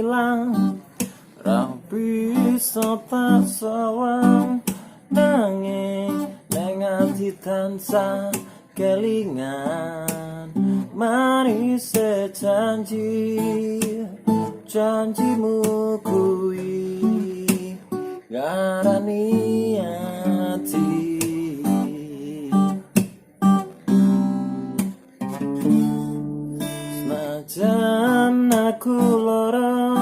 ilang rapi tak sawang nanging nang ati tansah kelingan manis janjimu kuwi ngarani ati senajan aku lara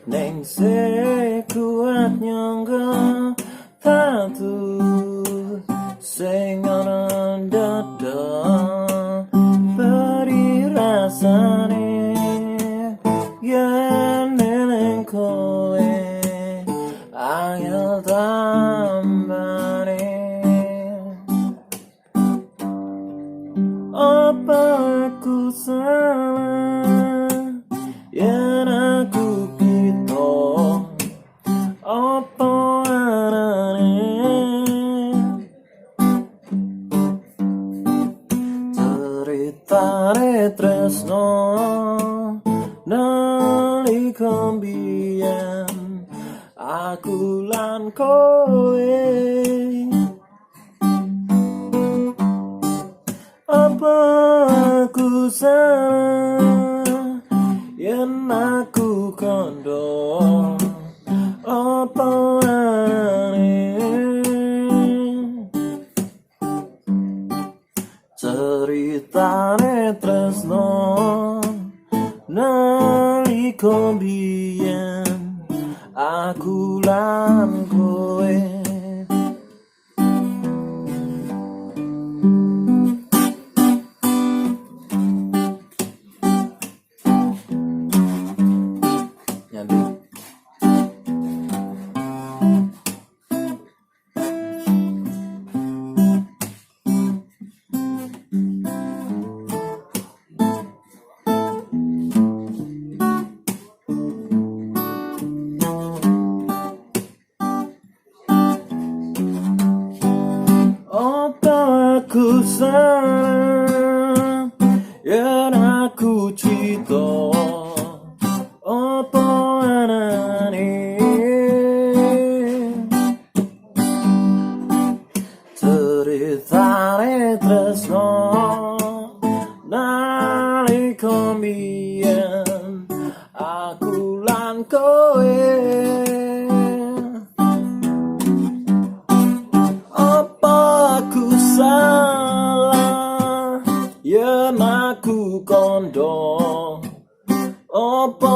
neng sekuat nyangga tatu sing ana dada beri rasane yen neng kowe angel tambane apa aku salah yen aku kita apa arane ceritane tresno nalika mbiyen aku lan kowe apa aku salah yen aku kandha apa arane ceritane tresno nalika mbiyen aku lan kowe aku salah yen aku cita apa anane ceritane tresno nalika mbiyen aku lan kowe salah yen aku kandha apa